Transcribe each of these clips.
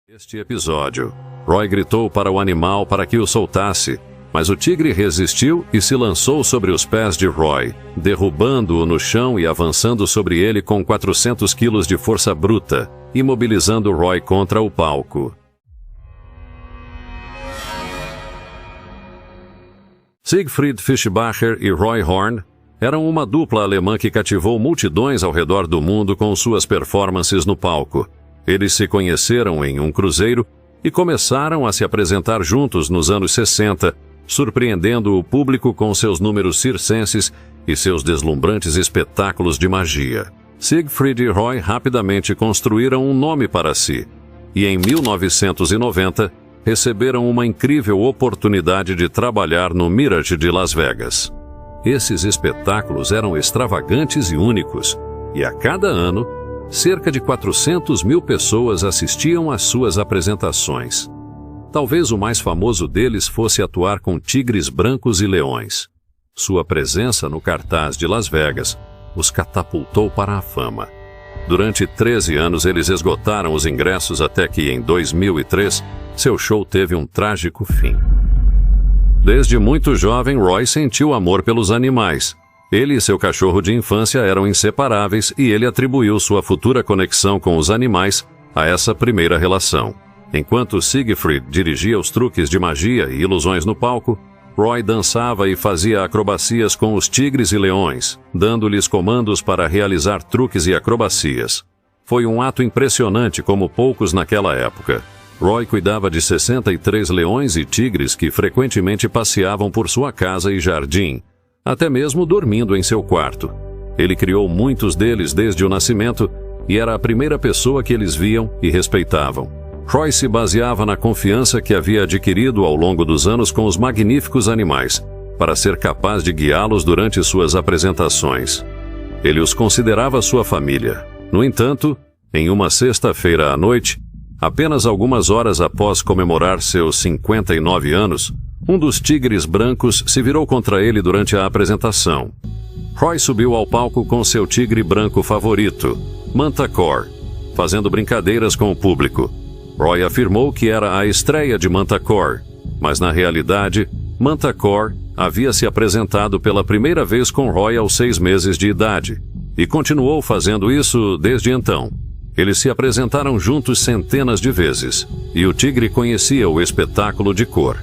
Neste episódio, Roy gritou para o animal para que o soltasse, mas o tigre resistiu e se lançou sobre os pés de Roy, derrubando-o no chão e avançando sobre ele com 400 quilos de força bruta, imobilizando Roy contra o palco. Siegfried Fischbacher e Roy Horn eram uma dupla alemã que cativou multidões ao redor do mundo com suas performances no palco. Eles se conheceram em um cruzeiro e começaram a se apresentar juntos nos anos 60, surpreendendo o público com seus números circenses e seus deslumbrantes espetáculos de magia. Siegfried e Roy rapidamente construíram um nome para si, e em 1990 receberam uma incrível oportunidade de trabalhar no Mirage de Las Vegas. Esses espetáculos eram extravagantes e únicos, e a cada ano, cerca de 400 mil pessoas assistiam às suas apresentações. Talvez o mais famoso deles fosse atuar com tigres brancos e leões. Sua presença no cartaz de Las Vegas os catapultou para a fama. Durante 13 anos eles esgotaram os ingressos até que, em 2003, seu show teve um trágico fim. Desde muito jovem, Roy sentiu amor pelos animais. Ele e seu cachorro de infância eram inseparáveis e ele atribuiu sua futura conexão com os animais a essa primeira relação. Enquanto Siegfried dirigia os truques de magia e ilusões no palco, Roy dançava e fazia acrobacias com os tigres e leões, dando-lhes comandos para realizar truques e acrobacias. Foi um ato impressionante como poucos naquela época. Roy cuidava de 63 leões e tigres que frequentemente passeavam por sua casa e jardim, até mesmo dormindo em seu quarto. Ele criou muitos deles desde o nascimento e era a primeira pessoa que eles viam e respeitavam. Roy se baseava na confiança que havia adquirido ao longo dos anos com os magníficos animais, para ser capaz de guiá-los durante suas apresentações. Ele os considerava sua família. No entanto, em uma sexta-feira à noite, apenas algumas horas após comemorar seus 59 anos, um dos tigres brancos se virou contra ele durante a apresentação. Roy subiu ao palco com seu tigre branco favorito, Mantacore, fazendo brincadeiras com o público. Roy afirmou que era a estreia de Mantacore, mas na realidade, Mantacore havia se apresentado pela primeira vez com Roy aos 6 meses de idade, e continuou fazendo isso desde então. Eles se apresentaram juntos centenas de vezes, e o tigre conhecia o espetáculo de cor.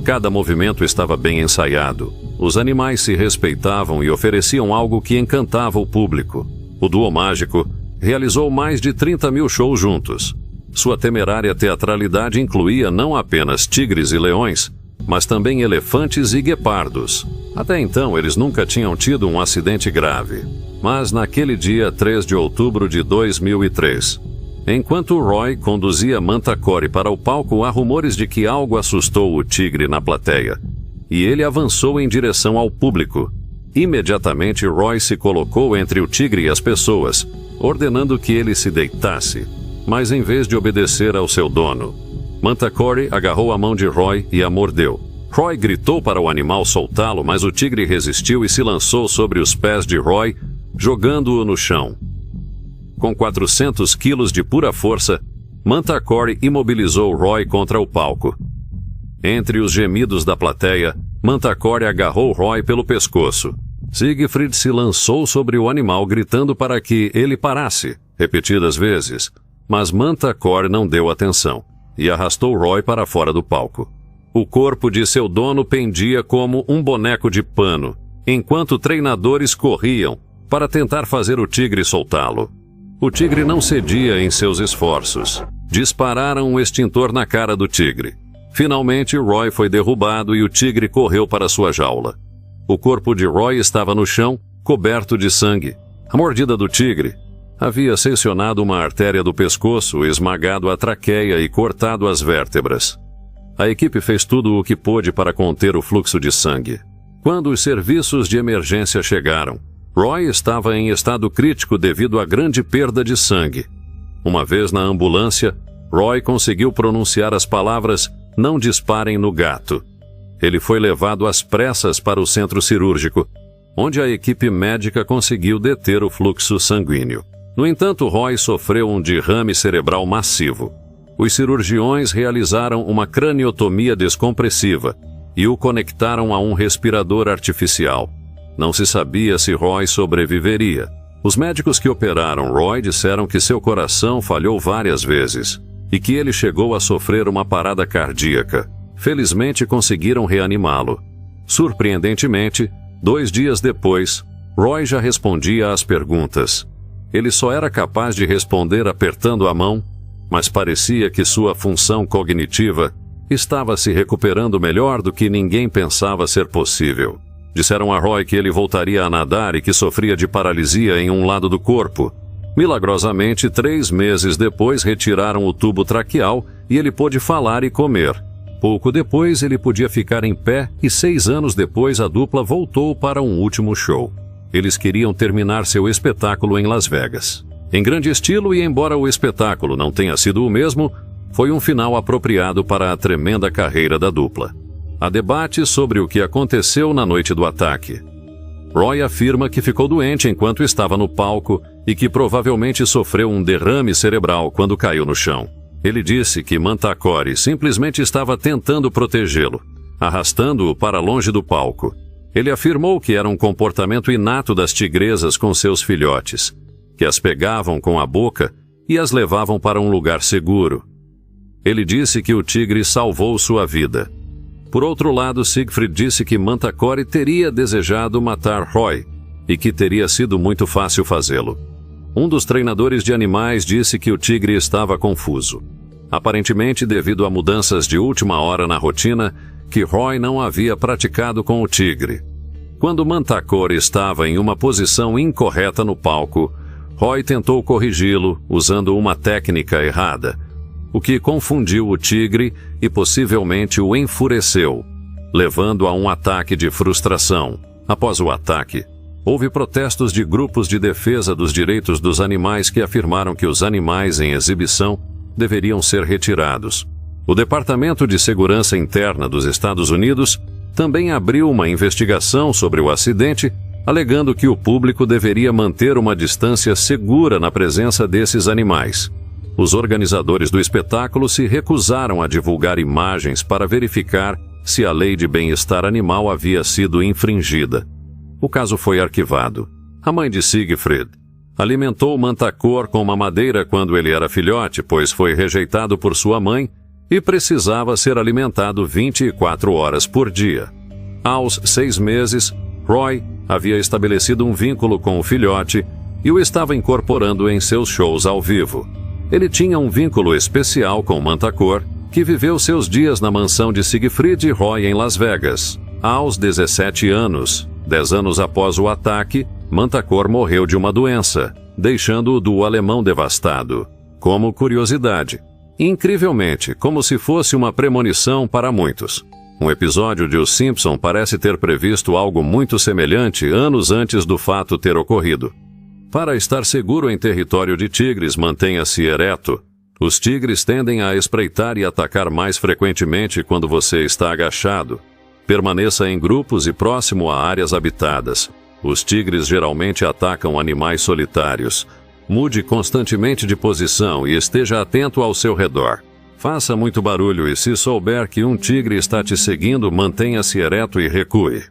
Cada movimento estava bem ensaiado. Os animais se respeitavam e ofereciam algo que encantava o público. O duo mágico realizou mais de 30 mil shows juntos. Sua temerária teatralidade incluía não apenas tigres e leões, mas também elefantes e guepardos. Até então, eles nunca tinham tido um acidente grave. Mas naquele dia 3 de outubro de 2003, enquanto Roy conduzia Mantacore para o palco, há rumores de que algo assustou o tigre na plateia, e ele avançou em direção ao público. Imediatamente, Roy se colocou entre o tigre e as pessoas, ordenando que ele se deitasse, mas em vez de obedecer ao seu dono, Mantacore agarrou a mão de Roy e a mordeu. Roy gritou para o animal soltá-lo, mas o tigre resistiu e se lançou sobre os pés de Roy, jogando-o no chão. Com 400 quilos de pura força, Mantacore imobilizou Roy contra o palco. Entre os gemidos da plateia, Mantacore agarrou Roy pelo pescoço. Siegfried se lançou sobre o animal gritando para que ele parasse, repetidas vezes, mas Mantacore não deu atenção e arrastou Roy para fora do palco. O corpo de seu dono pendia como um boneco de pano, enquanto treinadores corriam para tentar fazer o tigre soltá-lo. O tigre não cedia em seus esforços. Dispararam um extintor na cara do tigre. Finalmente, Roy foi derrubado e o tigre correu para sua jaula. O corpo de Roy estava no chão, coberto de sangue. A mordida do tigre havia seccionado uma artéria do pescoço, esmagado a traqueia e cortado as vértebras. A equipe fez tudo o que pôde para conter o fluxo de sangue. Quando os serviços de emergência chegaram, Roy estava em estado crítico devido à grande perda de sangue. Uma vez na ambulância, Roy conseguiu pronunciar as palavras "não disparem no gato". Ele foi levado às pressas para o centro cirúrgico, onde a equipe médica conseguiu deter o fluxo sanguíneo. No entanto, Roy sofreu um derrame cerebral massivo. Os cirurgiões realizaram uma craniotomia descompressiva e o conectaram a um respirador artificial. Não se sabia se Roy sobreviveria. Os médicos que operaram Roy disseram que seu coração falhou várias vezes e que ele chegou a sofrer uma parada cardíaca. Felizmente conseguiram reanimá-lo. Surpreendentemente, 2 dias depois, Roy já respondia às perguntas. Ele só era capaz de responder apertando a mão, mas parecia que sua função cognitiva estava se recuperando melhor do que ninguém pensava ser possível. Disseram a Roy que ele voltaria a nadar e que sofria de paralisia em um lado do corpo. Milagrosamente, 3 meses depois retiraram o tubo traqueal e ele pôde falar e comer. Pouco depois ele podia ficar em pé e 6 anos depois a dupla voltou para um último show. Eles queriam terminar seu espetáculo em Las Vegas. Em grande estilo e embora o espetáculo não tenha sido o mesmo, foi um final apropriado para a tremenda carreira da dupla. Há debate sobre o que aconteceu na noite do ataque. Roy afirma que ficou doente enquanto estava no palco e que provavelmente sofreu um derrame cerebral quando caiu no chão. Ele disse que Mantacore simplesmente estava tentando protegê-lo, arrastando-o para longe do palco. Ele afirmou que era um comportamento inato das tigresas com seus filhotes, que as pegavam com a boca e as levavam para um lugar seguro. Ele disse que o tigre salvou sua vida. Por outro lado, Siegfried disse que Mantacore teria desejado matar Roy e que teria sido muito fácil fazê-lo. Um dos treinadores de animais disse que o tigre estava confuso. Aparentemente, devido a mudanças de última hora na rotina, que Roy não havia praticado com o tigre. Quando Mantacore estava em uma posição incorreta no palco, Roy tentou corrigi-lo usando uma técnica errada, o que confundiu o tigre e possivelmente o enfureceu, levando a um ataque de frustração. Após o ataque, houve protestos de grupos de defesa dos direitos dos animais que afirmaram que os animais em exibição deveriam ser retirados. O Departamento de Segurança Interna dos Estados Unidos também abriu uma investigação sobre o acidente, alegando que o público deveria manter uma distância segura na presença desses animais. Os organizadores do espetáculo se recusaram a divulgar imagens para verificar se a lei de bem-estar animal havia sido infringida. O caso foi arquivado. A mãe de Siegfried alimentou Mantacore com mamadeira quando ele era filhote, pois foi rejeitado por sua mãe e precisava ser alimentado 24 horas por dia. Aos 6 meses, Roy havia estabelecido um vínculo com o filhote e o estava incorporando em seus shows ao vivo. Ele tinha um vínculo especial com Mantacore, que viveu seus dias na mansão de Siegfried e Roy em Las Vegas. Aos 17 anos, 10 anos após o ataque, Mantacore morreu de uma doença, deixando o duo alemão devastado. Como curiosidade, incrivelmente, como se fosse uma premonição para muitos, um episódio de Os Simpson parece ter previsto algo muito semelhante anos antes do fato ter ocorrido. Para estar seguro em território de tigres, mantenha-se ereto. Os tigres tendem a espreitar e atacar mais frequentemente quando você está agachado. Permaneça em grupos e próximo a áreas habitadas. Os tigres geralmente atacam animais solitários. Mude constantemente de posição e esteja atento ao seu redor. Faça muito barulho e se souber que um tigre está te seguindo, mantenha-se ereto e recue.